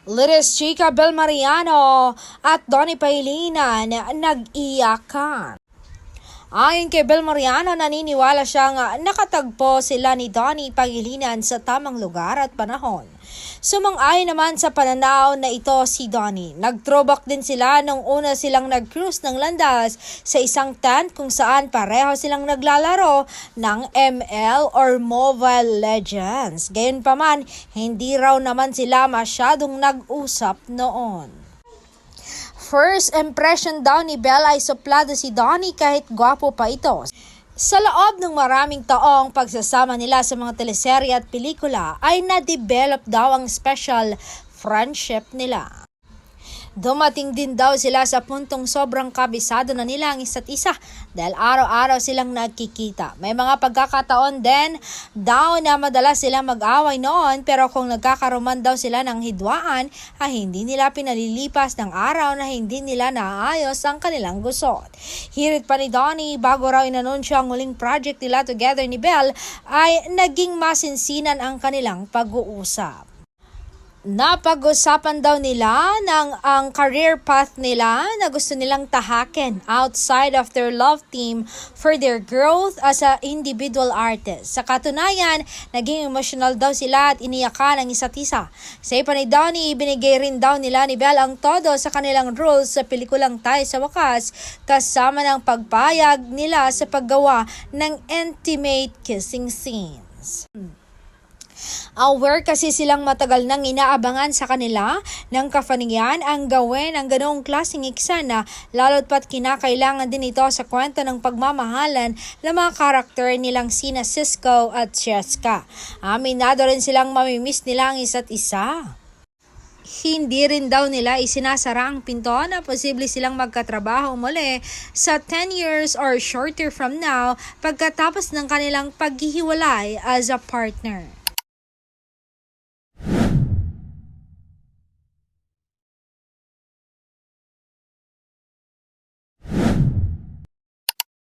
Liris Chica Bel Mariano at Donnie Pangilinan nag-iyakan. Ayon kay Bel Mariano, naniniwala siyang nakatagpo sila ni Donnie Pangilinan sa tamang lugar at panahon. Sumang-ayon naman sa pananaw na ito si Donnie. Nag-throwback din sila nung una silang nag-cruise ng landas sa isang tent kung saan pareho silang naglalaro ng ML or Mobile Legends. Gayunpaman, hindi raw naman sila masyadong nag-usap noon. First impression daw ni Bella ay suplado si Donnie kahit gwapo pa ito. Sa loob ng maraming taong pagsasama nila sa mga teleserye at pelikula ay na-develop daw ang special friendship nila. Dumating din daw sila sa puntong sobrang kabisado na nila ang isa't isa dahil araw-araw silang nagkikita. May mga pagkakataon din daw na madalas silang mag-away noon, pero kung nagkakaroman daw sila ng hidwaan ay hindi nila pinalilipas ng araw na hindi nila naayos ang kanilang gusot. Hirit pa ni Donnie, bago raw inanunsyo ang huling project nila together ni Belle ay naging masinsinan ang kanilang pag-uusap. Napag-usapan daw nila ang career path nila na gusto nilang tahakin outside of their love team for their growth as a individual artist. Sa katunayan, naging emotional daw sila at iniyakan ang isa't isa. Sa ipa ni Donnie, binigay rin daw nila ni Belle ang todo sa kanilang roles sa pelikulang Tayo sa Wakas, kasama ng pagpayag nila sa paggawa ng intimate kissing scenes. Aware kasi silang matagal nang inaabangan sa kanila ng Kafanian ang gawin ang ganoong klaseng eksena, lalo't pat kinakailangan din ito sa kwento ng pagmamahalan ng mga karakter nilang sina Cisco at Cheska. Aminado rin silang mamimiss nila ang isa't isa. Hindi rin daw nila isinasara ang pinto na posible silang magkatrabaho muli sa 10 years or shorter from now pagkatapos ng kanilang paghihiwalay as a partner.